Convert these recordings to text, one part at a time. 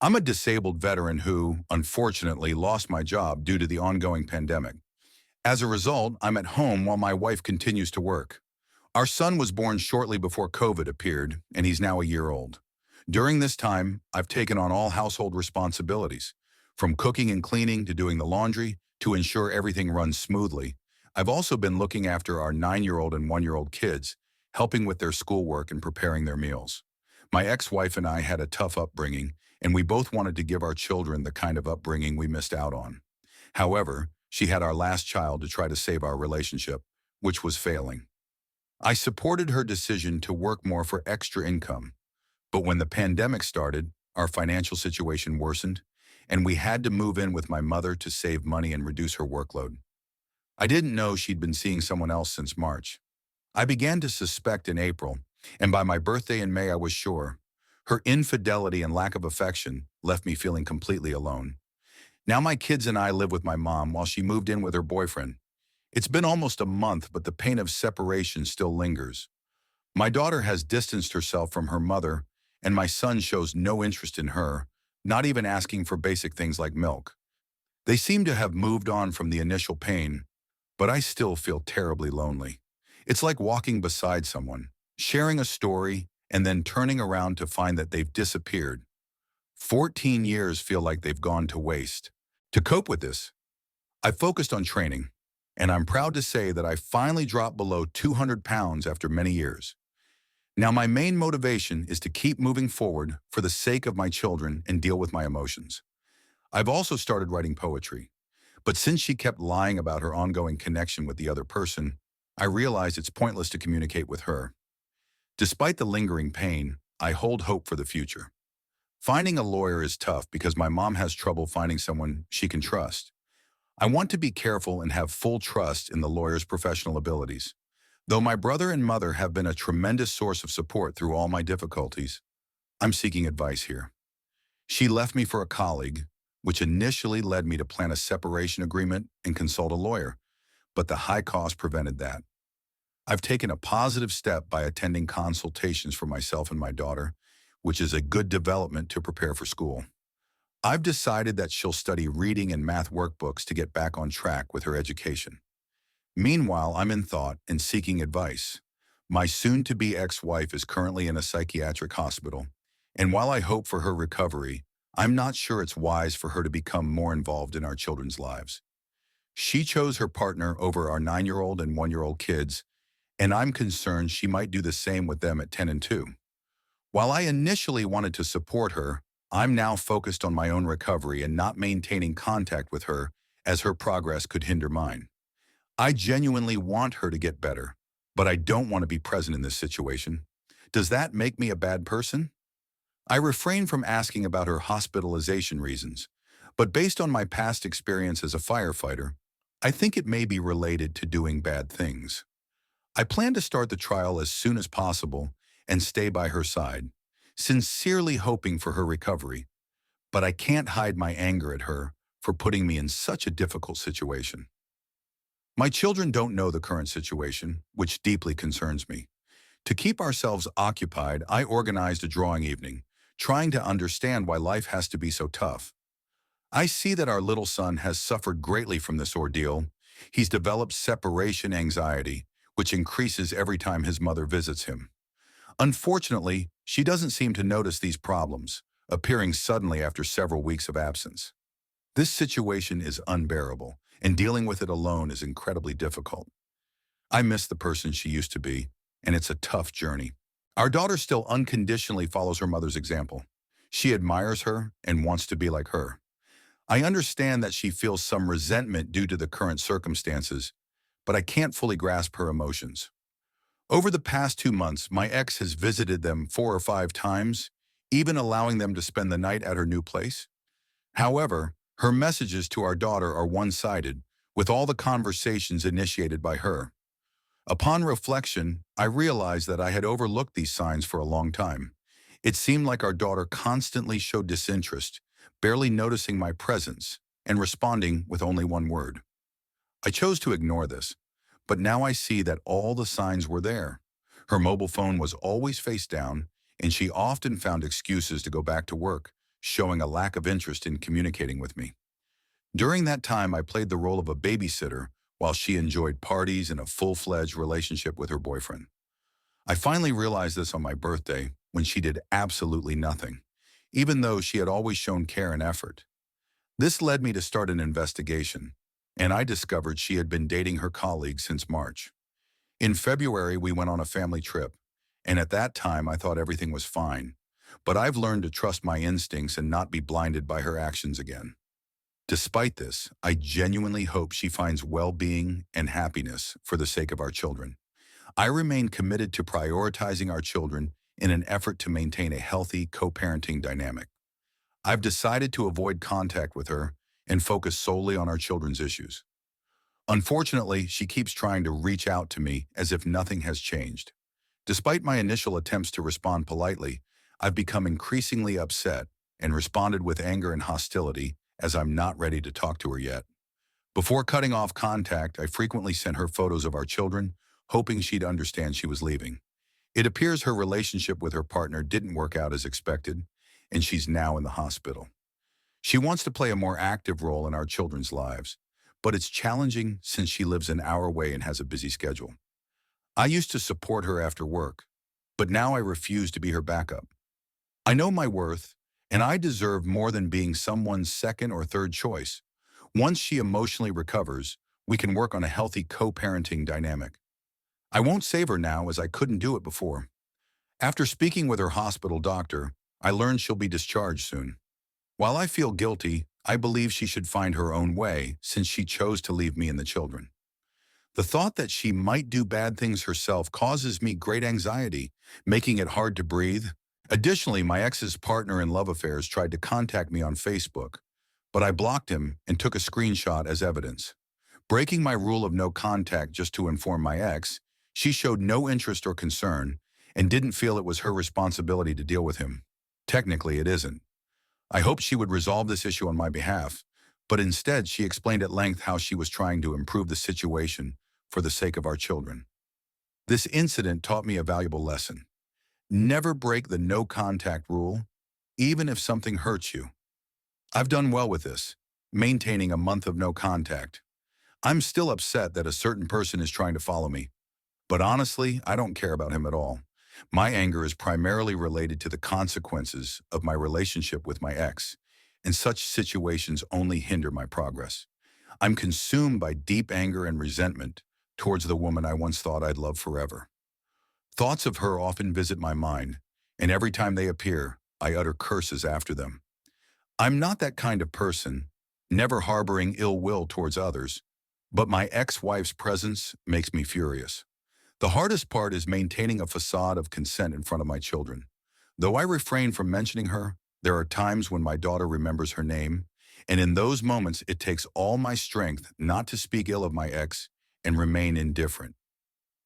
I'm a disabled veteran who, unfortunately, lost my job due to the ongoing pandemic. As a result, I'm at home while my wife continues to work. Our son was born shortly before COVID appeared, and he's now a year old. During this time, I've taken on all household responsibilities, from cooking and cleaning to doing the laundry to ensure everything runs smoothly. I've also been looking after our 9-year-old and 1-year-old kids, helping with their schoolwork and preparing their meals. My ex-wife and I had a tough upbringing, and we both wanted to give our children the kind of upbringing we missed out on. However, she had our last child to try to save our relationship, which was failing. I supported her decision to work more for extra income, but when the pandemic started, our financial situation worsened, and we had to move in with my mother to save money and reduce her workload. I didn't know she'd been seeing someone else since March. I began to suspect in April, and by my birthday in May I was sure. Her infidelity and lack of affection left me feeling completely alone. Now my kids and I live with my mom while she moved in with her boyfriend. It's been almost a month, but the pain of separation still lingers. My daughter has distanced herself from her mother, and my son shows no interest in her, not even asking for basic things like milk. They seem to have moved on from the initial pain, but I still feel terribly lonely. It's like walking beside someone, sharing a story, and then turning around to find that they've disappeared. 14 years feel like they've gone to waste. To cope with this, I focused on training, and I'm proud to say that I finally dropped below 200 pounds after many years. Now my main motivation is to keep moving forward for the sake of my children and deal with my emotions. I've also started writing poetry, but since she kept lying about her ongoing connection with the other person, I realized it's pointless to communicate with her. Despite the lingering pain, I hold hope for the future. Finding a lawyer is tough because my mom has trouble finding someone she can trust. I want to be careful and have full trust in the lawyer's professional abilities. Though my brother and mother have been a tremendous source of support through all my difficulties, I'm seeking advice here. She left me for a colleague, which initially led me to plan a separation agreement and consult a lawyer, but the high cost prevented that. I've taken a positive step by attending consultations for myself and my daughter, which is a good development to prepare for school. I've decided that she'll study reading and math workbooks to get back on track with her education. Meanwhile, I'm in thought and seeking advice. My soon-to-be ex-wife is currently in a psychiatric hospital, and while I hope for her recovery, I'm not sure it's wise for her to become more involved in our children's lives. She chose her partner over our 9-year-old and 1-year-old kids, and I'm concerned she might do the same with them at 10 and 2. While I initially wanted to support her, I'm now focused on my own recovery and not maintaining contact with her as her progress could hinder mine. I genuinely want her to get better, but I don't want to be present in this situation. Does that make me a bad person? I refrain from asking about her hospitalization reasons, but based on my past experience as a firefighter, I think it may be related to doing bad things. I plan to start the trial as soon as possible and stay by her side, sincerely hoping for her recovery, but I can't hide my anger at her for putting me in such a difficult situation. My children don't know the current situation, which deeply concerns me. To keep ourselves occupied, I organized a drawing evening, trying to understand why life has to be so tough. I see that our little son has suffered greatly from this ordeal. He's developed separation anxiety, which increases every time his mother visits him. Unfortunately, she doesn't seem to notice these problems, appearing suddenly after several weeks of absence. This situation is unbearable, and dealing with it alone is incredibly difficult. I miss the person she used to be, and it's a tough journey. Our daughter still unconditionally follows her mother's example. She admires her and wants to be like her. I understand that she feels some resentment due to the current circumstances, but I can't fully grasp her emotions. Over the past 2 months, my ex has visited them 4 or 5 times, even allowing them to spend the night at her new place. However, her messages to our daughter are one-sided, with all the conversations initiated by her. Upon reflection, I realized that I had overlooked these signs for a long time. It seemed like our daughter constantly showed disinterest, barely noticing my presence, and responding with only one word. I chose to ignore this, but now I see that all the signs were there. Her mobile phone was always face down, and she often found excuses to go back to work, showing a lack of interest in communicating with me. During that time, I played the role of a babysitter while she enjoyed parties and a full-fledged relationship with her boyfriend. I finally realized this on my birthday when she did absolutely nothing, even though she had always shown care and effort. This led me to start an investigation, and I discovered she had been dating her colleague since March. In February, we went on a family trip, and at that time I thought everything was fine, but I've learned to trust my instincts and not be blinded by her actions again. Despite this, I genuinely hope she finds well-being and happiness for the sake of our children. I remain committed to prioritizing our children in an effort to maintain a healthy co-parenting dynamic. I've decided to avoid contact with her and focus solely on our children's issues. Unfortunately, she keeps trying to reach out to me as if nothing has changed. Despite my initial attempts to respond politely, I've become increasingly upset and responded with anger and hostility as I'm not ready to talk to her yet. Before cutting off contact, I frequently sent her photos of our children, hoping she'd understand she was leaving. It appears her relationship with her partner didn't work out as expected, and she's now in the hospital. She wants to play a more active role in our children's lives, but it's challenging since she lives an hour away and has a busy schedule. I used to support her after work, but now I refuse to be her backup. I know my worth, and I deserve more than being someone's second or third choice. Once she emotionally recovers, we can work on a healthy co-parenting dynamic. I won't save her now as I couldn't do it before. After speaking with her hospital doctor, I learned she'll be discharged soon. While I feel guilty, I believe she should find her own way since she chose to leave me and the children. The thought that she might do bad things herself causes me great anxiety, making it hard to breathe. Additionally, my ex's partner in love affairs tried to contact me on Facebook, but I blocked him and took a screenshot as evidence. Breaking my rule of no contact just to inform my ex, she showed no interest or concern and didn't feel it was her responsibility to deal with him. Technically, it isn't. I hoped she would resolve this issue on my behalf, but instead she explained at length how she was trying to improve the situation for the sake of our children. This incident taught me a valuable lesson. Never break the no contact rule, even if something hurts you. I've done well with this, maintaining a month of no contact. I'm still upset that a certain person is trying to follow me, but honestly, I don't care about him at all. My anger is primarily related to the consequences of my relationship with my ex, and such situations only hinder my progress. I'm consumed by deep anger and resentment towards the woman I once thought I'd love forever. Thoughts of her often visit my mind, and every time they appear, I utter curses after them. I'm not that kind of person, never harboring ill will towards others, but my ex-wife's presence makes me furious. The hardest part is maintaining a facade of consent in front of my children. Though I refrain from mentioning her, there are times when my daughter remembers her name, and in those moments it takes all my strength not to speak ill of my ex and remain indifferent.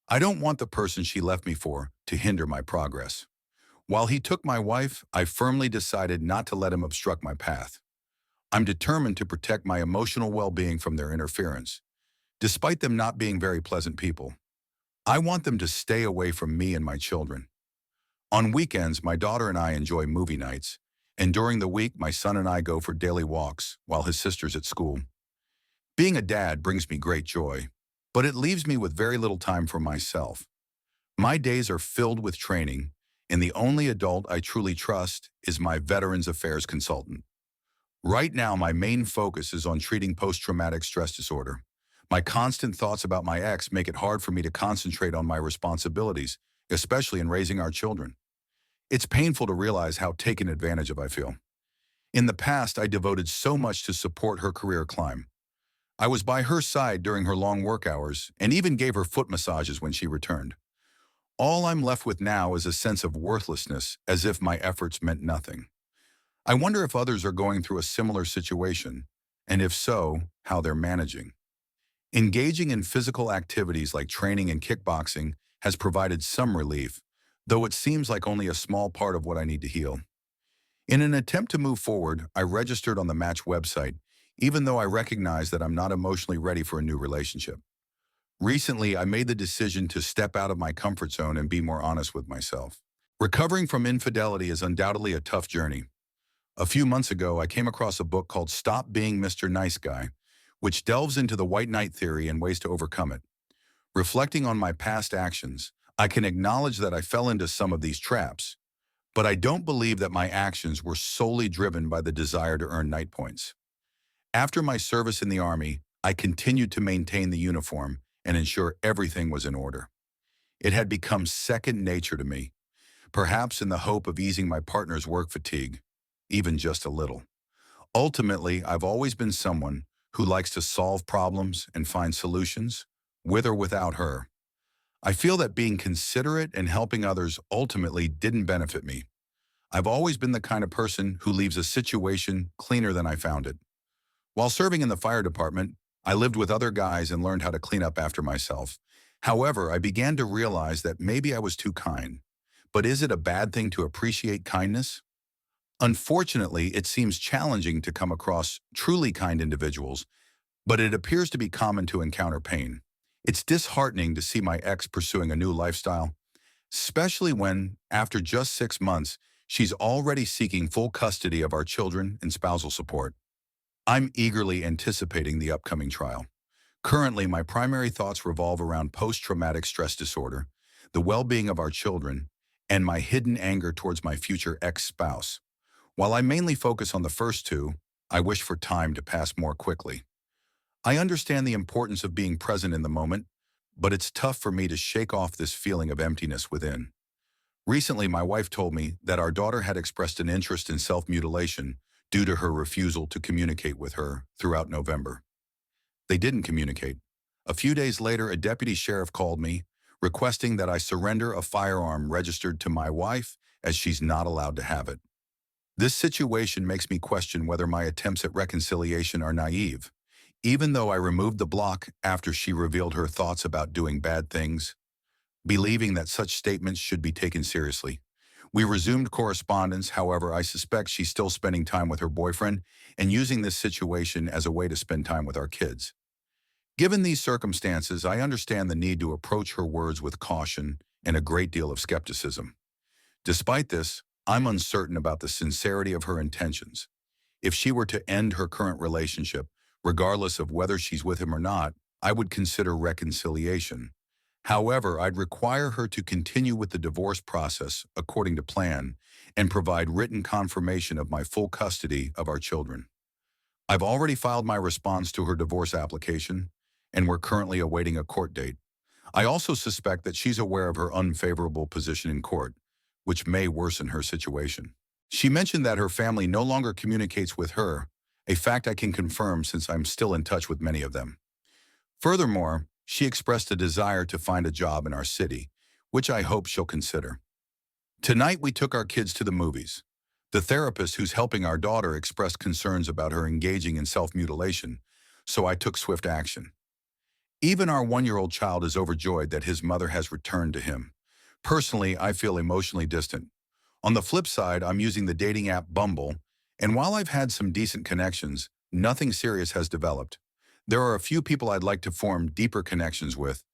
I don't want the person she left me for to hinder my progress. While he took my wife, I firmly decided not to let him obstruct my path. I'm determined to protect my emotional well-being from their interference, despite them not being very pleasant people. I want them to stay away from me and my children. On weekends, my daughter and I enjoy movie nights, and during the week, my son and I go for daily walks while his sister's at school. Being a dad brings me great joy, but it leaves me with very little time for myself. My days are filled with training, and the only adult I truly trust is my Veterans Affairs consultant. Right now, my main focus is on treating post-traumatic stress disorder. My constant thoughts about my ex make it hard for me to concentrate on my responsibilities, especially in raising our children. It's painful to realize how taken advantage of I feel. In the past, I devoted so much to support her career climb. I was by her side during her long work hours and even gave her foot massages when she returned. All I'm left with now is a sense of worthlessness, as if my efforts meant nothing. I wonder if others are going through a similar situation, and if so, how they're managing. Engaging in physical activities like training and kickboxing has provided some relief, though it seems like only a small part of what I need to heal. In an attempt to move forward, I registered on the Match website, even though I recognize that I'm not emotionally ready for a new relationship. Recently, I made the decision to step out of my comfort zone and be more honest with myself. Recovering from infidelity is undoubtedly a tough journey. A few months ago, I came across a book called Stop Being Mr. Nice Guy, which delves into the white knight theory and ways to overcome it. Reflecting on my past actions, I can acknowledge that I fell into some of these traps, but I don't believe that my actions were solely driven by the desire to earn knight points. After my service in the Army, I continued to maintain the uniform and ensure everything was in order. It had become second nature to me, perhaps in the hope of easing my partner's work fatigue, even just a little. Ultimately, I've always been someone who likes to solve problems and find solutions, with or without her. I feel that being considerate and helping others ultimately didn't benefit me. I've always been the kind of person who leaves a situation cleaner than I found it. While serving in the fire department, I lived with other guys and learned how to clean up after myself. However, I began to realize that maybe I was too kind. But is it a bad thing to appreciate kindness? Unfortunately, it seems challenging to come across truly kind individuals, but it appears to be common to encounter pain. It's disheartening to see my ex pursuing a new lifestyle, especially when, after just 6 months, she's already seeking full custody of our children and spousal support. I'm eagerly anticipating the upcoming trial. Currently, my primary thoughts revolve around post-traumatic stress disorder, the well-being of our children, and my hidden anger towards my future ex-spouse. While I mainly focus on the first two, I wish for time to pass more quickly. I understand the importance of being present in the moment, but it's tough for me to shake off this feeling of emptiness within. Recently, my wife told me that our daughter had expressed an interest in self-mutilation due to her refusal to communicate with her throughout November. They didn't communicate. A few days later, a deputy sheriff called me, requesting that I surrender a firearm registered to my wife, as she's not allowed to have it. This situation makes me question whether my attempts at reconciliation are naive. Even though I removed the block after she revealed her thoughts about doing bad things, believing that such statements should be taken seriously. We resumed correspondence, however, I suspect she's still spending time with her boyfriend and using this situation as a way to spend time with our kids. Given these circumstances, I understand the need to approach her words with caution and a great deal of skepticism. Despite this, I'm uncertain about the sincerity of her intentions. If she were to end her current relationship, regardless of whether she's with him or not, I would consider reconciliation. However, I'd require her to continue with the divorce process according to plan and provide written confirmation of my full custody of our children. I've already filed my response to her divorce application, and we're currently awaiting a court date. I also suspect that she's aware of her unfavorable position in court, which may worsen her situation. She mentioned that her family no longer communicates with her, a fact I can confirm since I'm still in touch with many of them. Furthermore, she expressed a desire to find a job in our city, which I hope she'll consider. Tonight, we took our kids to the movies. The therapist who's helping our daughter expressed concerns about her engaging in self-mutilation, so I took swift action. Even our 1-year-old child is overjoyed that his mother has returned to him. Personally, I feel emotionally distant. On the flip side, I'm using the dating app Bumble, and while I've had some decent connections, nothing serious has developed. There are a few people I'd like to form deeper connections with,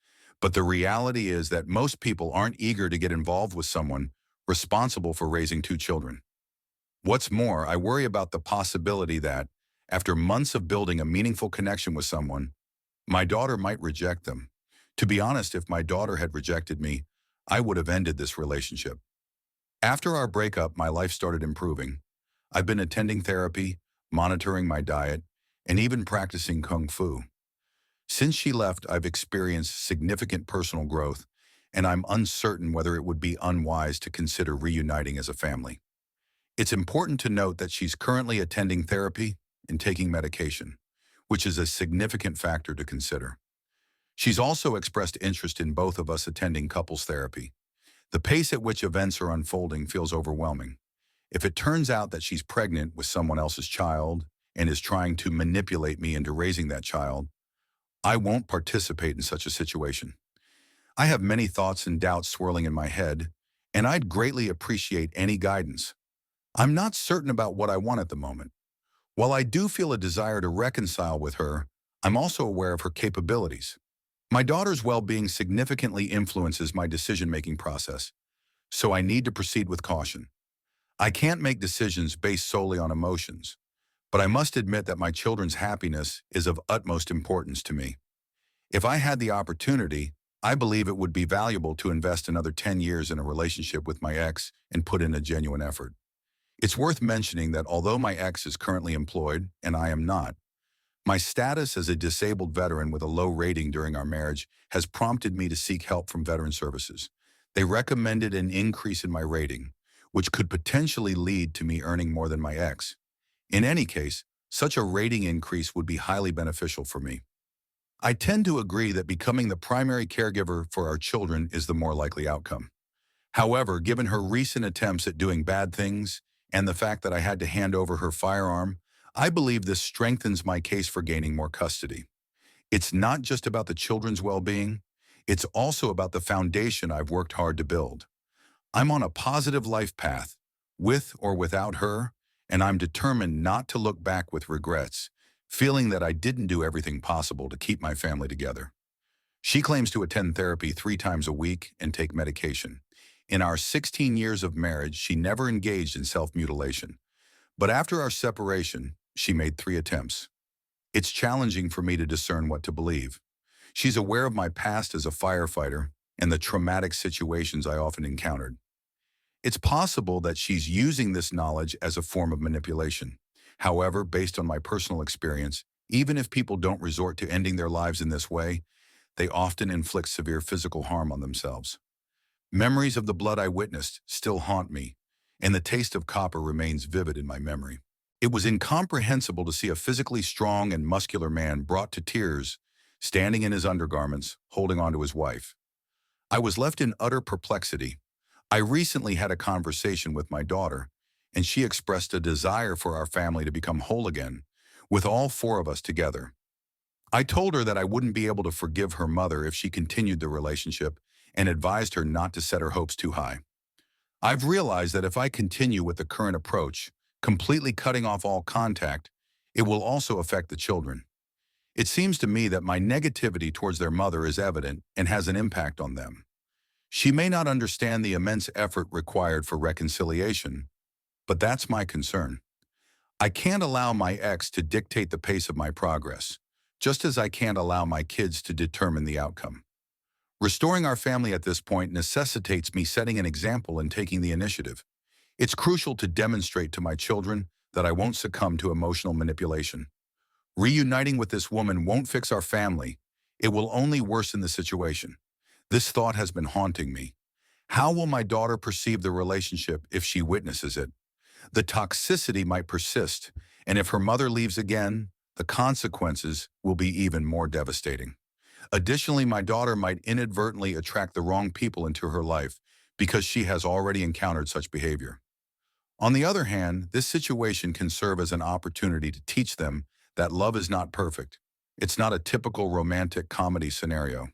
but the reality is that most people aren't eager to get involved with someone responsible for raising 2 children. What's more, I worry about the possibility that, after months of building a meaningful connection with someone, my daughter might reject them. To be honest, if my daughter had rejected me, I would have ended this relationship. After our breakup, my life started improving. I've been attending therapy, monitoring my diet, and even practicing Kung Fu. Since she left, I've experienced significant personal growth, and I'm uncertain whether it would be unwise to consider reuniting as a family. It's important to note that she's currently attending therapy and taking medication, which is a significant factor to consider. She's also expressed interest in both of us attending couples therapy. The pace at which events are unfolding feels overwhelming. If it turns out that she's pregnant with someone else's child and is trying to manipulate me into raising that child, I won't participate in such a situation. I have many thoughts and doubts swirling in my head, and I'd greatly appreciate any guidance. I'm not certain about what I want at the moment. While I do feel a desire to reconcile with her, I'm also aware of her capabilities. My daughter's well-being significantly influences my decision-making process, so I need to proceed with caution. I can't make decisions based solely on emotions, but I must admit that my children's happiness is of utmost importance to me. If I had the opportunity, I believe it would be valuable to invest another 10 years in a relationship with my ex and put in a genuine effort. It's worth mentioning that although my ex is currently employed and I am not, my status as a disabled veteran with a low rating during our marriage has prompted me to seek help from Veteran Services. They recommended an increase in my rating, which could potentially lead to me earning more than my ex. In any case, such a rating increase would be highly beneficial for me. I tend to agree that becoming the primary caregiver for our children is the more likely outcome. However, given her recent attempts at doing bad things and the fact that I had to hand over her firearm, I believe this strengthens my case for gaining more custody. It's not just about the children's well-being, it's also about the foundation I've worked hard to build. I'm on a positive life path, with or without her, and I'm determined not to look back with regrets, feeling that I didn't do everything possible to keep my family together. She claims to attend therapy 3 times a week and take medication. In our 16 years of marriage, she never engaged in self-mutilation. But after our separation, she made 3 attempts. It's challenging for me to discern what to believe. She's aware of my past as a firefighter and the traumatic situations I often encountered. It's possible that she's using this knowledge as a form of manipulation. However, based on my personal experience, even if people don't resort to ending their lives in this way, they often inflict severe physical harm on themselves. Memories of the blood I witnessed still haunt me, and the taste of copper remains vivid in my memory. It was incomprehensible to see a physically strong and muscular man brought to tears, standing in his undergarments, holding onto his wife. I was left in utter perplexity. I recently had a conversation with my daughter, and she expressed a desire for our family to become whole again, with all 4 of us together. I told her that I wouldn't be able to forgive her mother if she continued the relationship and advised her not to set her hopes too high. I've realized that if I continue with the current approach, completely cutting off all contact, it will also affect the children. It seems to me that my negativity towards their mother is evident and has an impact on them. She may not understand the immense effort required for reconciliation, but that's my concern. I can't allow my ex to dictate the pace of my progress, just as I can't allow my kids to determine the outcome. Restoring our family at this point necessitates me setting an example and taking the initiative. It's crucial to demonstrate to my children that I won't succumb to emotional manipulation. Reuniting with this woman won't fix our family. It will only worsen the situation. This thought has been haunting me. How will my daughter perceive the relationship if she witnesses it? The toxicity might persist, and if her mother leaves again, the consequences will be even more devastating. Additionally, my daughter might inadvertently attract the wrong people into her life because she has already encountered such behavior. On the other hand, this situation can serve as an opportunity to teach them that love is not perfect. It's not a typical romantic comedy scenario.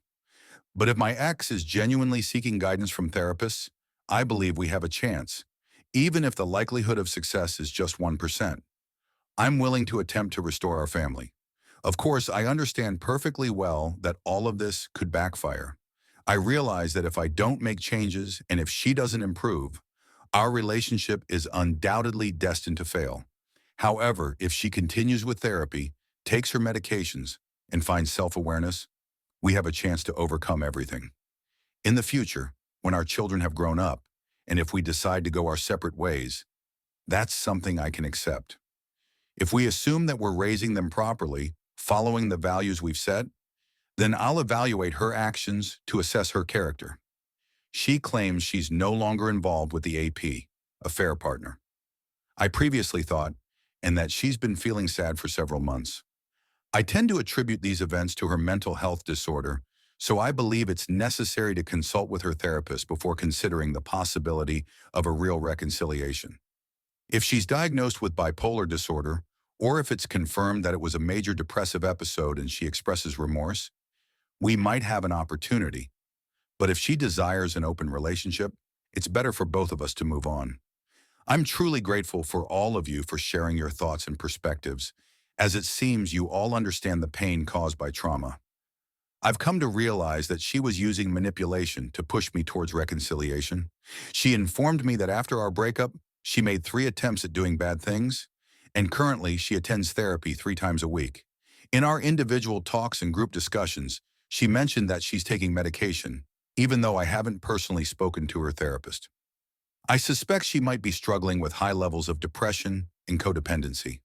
But if my ex is genuinely seeking guidance from therapists, I believe we have a chance, even if the likelihood of success is just 1%. I'm willing to attempt to restore our family. Of course, I understand perfectly well that all of this could backfire. I realize that if I don't make changes and if she doesn't improve, our relationship is undoubtedly destined to fail. However, if she continues with therapy, takes her medications, and finds self-awareness, we have a chance to overcome everything. In the future, when our children have grown up, and if we decide to go our separate ways, that's something I can accept. If we assume that we're raising them properly, following the values we've set, then I'll evaluate her actions to assess her character. She claims she's no longer involved with the AP, affair partner. I previously thought, and that she's been feeling sad for several months. I tend to attribute these events to her mental health disorder, so I believe it's necessary to consult with her therapist before considering the possibility of a real reconciliation. If she's diagnosed with bipolar disorder, or if it's confirmed that it was a major depressive episode and she expresses remorse, we might have an opportunity. But if she desires an open relationship, it's better for both of us to move on. I'm truly grateful for all of you for sharing your thoughts and perspectives, as it seems you all understand the pain caused by trauma. I've come to realize that she was using manipulation to push me towards reconciliation. She informed me that after our breakup, She made 3 attempts at doing bad things, and currently she attends therapy 3 times a week. In our individual talks and group discussions, she mentioned that she's taking medication, even though I haven't personally spoken to her therapist. I suspect she might be struggling with high levels of depression and codependency.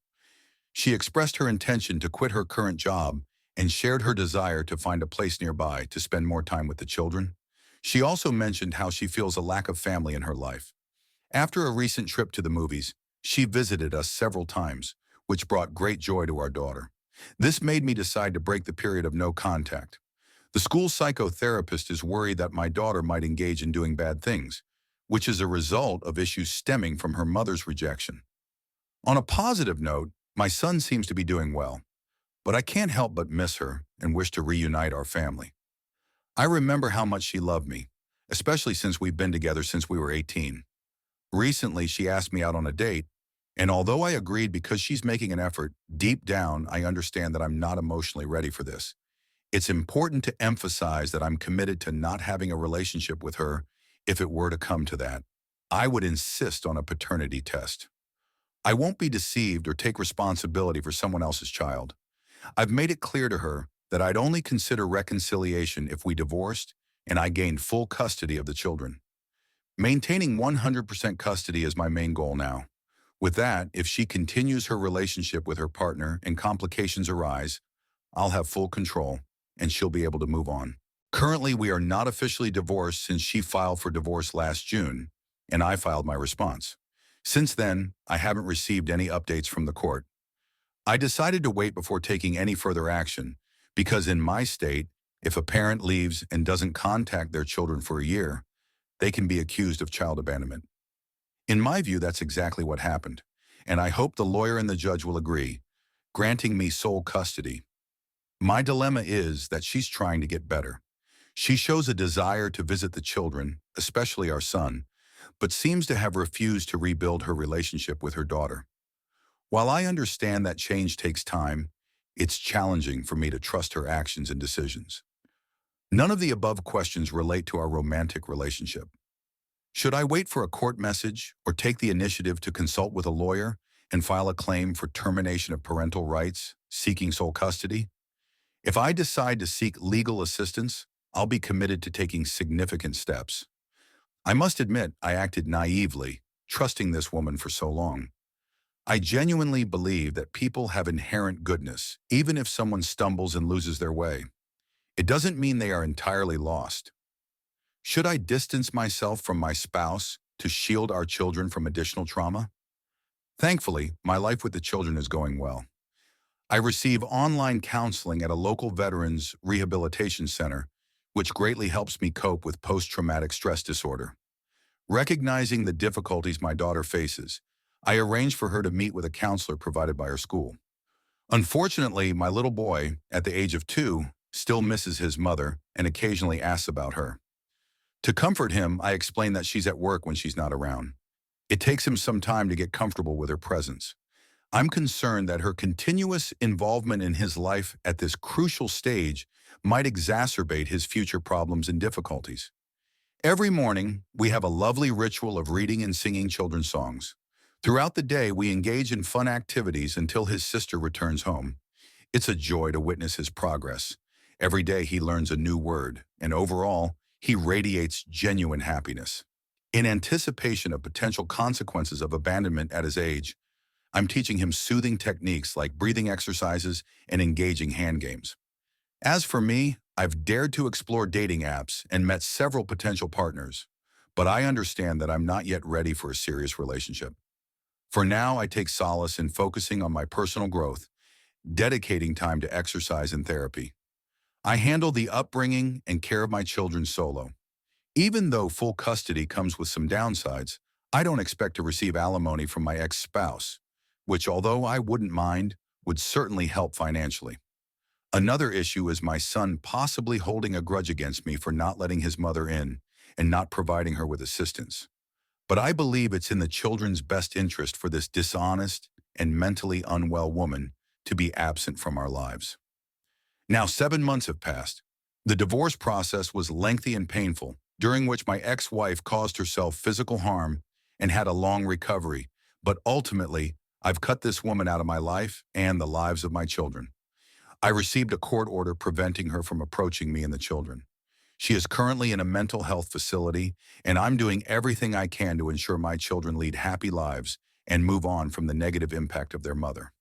She expressed her intention to quit her current job and shared her desire to find a place nearby to spend more time with the children. She also mentioned how she feels a lack of family in her life. After a recent trip to the movies, she visited us several times, which brought great joy to our daughter. This made me decide to break the period of no contact. The school psychotherapist is worried that my daughter might engage in doing bad things, which is a result of issues stemming from her mother's rejection. On a positive note, my son seems to be doing well, but I can't help but miss her and wish to reunite our family. I remember how much she loved me, especially since we've been together since we were 18. Recently, she asked me out on a date, and although I agreed because she's making an effort, deep down I understand that I'm not emotionally ready for this. It's important to emphasize that I'm committed to not having a relationship with her if it were to come to that. I would insist on a paternity test. I won't be deceived or take responsibility for someone else's child. I've made it clear to her that I'd only consider reconciliation if we divorced and I gained full custody of the children. Maintaining 100% custody is my main goal now. With that, if she continues her relationship with her partner and complications arise, I'll have full control and she'll be able to move on. Currently, we are not officially divorced since she filed for divorce last June, and I filed my response. Since then, I haven't received any updates from the court. I decided to wait before taking any further action because in my state, if a parent leaves and doesn't contact their children for a year, they can be accused of child abandonment. In my view, that's exactly what happened, and I hope the lawyer and the judge will agree, granting me sole custody. My dilemma is that she's trying to get better. She shows a desire to visit the children, especially our son, but seems to have refused to rebuild her relationship with her daughter. While I understand that change takes time, it's challenging for me to trust her actions and decisions. None of the above questions relate to our romantic relationship. Should I wait for a court message or take the initiative to consult with a lawyer and file a claim for termination of parental rights, seeking sole custody? If I decide to seek legal assistance, I'll be committed to taking significant steps. I must admit I acted naively, trusting this woman for so long. I genuinely believe that people have inherent goodness, even if someone stumbles and loses their way. It doesn't mean they are entirely lost. Should I distance myself from my spouse to shield our children from additional trauma? Thankfully, my life with the children is going well. I receive online counseling at a local veterans rehabilitation center, which greatly helps me cope with post-traumatic stress disorder. Recognizing the difficulties my daughter faces, I arranged for her to meet with a counselor provided by her school. Unfortunately, my little boy, at the age of 2, still misses his mother and occasionally asks about her. To comfort him, I explain that she's at work when she's not around. It takes him some time to get comfortable with her presence. I'm concerned that her continuous involvement in his life at this crucial stage might exacerbate his future problems and difficulties. Every morning, we have a lovely ritual of reading and singing children's songs. Throughout the day, we engage in fun activities until his sister returns home. It's a joy to witness his progress. Every day he learns a new word, and overall, he radiates genuine happiness. In anticipation of potential consequences of abandonment at his age, I'm teaching him soothing techniques like breathing exercises and engaging hand games. As for me, I've dared to explore dating apps and met several potential partners, but I understand that I'm not yet ready for a serious relationship. For now, I take solace in focusing on my personal growth, dedicating time to exercise and therapy. I handle the upbringing and care of my children solo. Even though full custody comes with some downsides, I don't expect to receive alimony from my ex-spouse, which, although I wouldn't mind, would certainly help financially. Another issue is my son possibly holding a grudge against me for not letting his mother in and not providing her with assistance. But I believe it's in the children's best interest for this dishonest and mentally unwell woman to be absent from our lives. Now 7 months have passed. The divorce process was lengthy and painful, during which my ex-wife caused herself physical harm and had a long recovery, but ultimately, I've cut this woman out of my life and the lives of my children. I received a court order preventing her from approaching me and the children. She is currently in a mental health facility, and I'm doing everything I can to ensure my children lead happy lives and move on from the negative impact of their mother.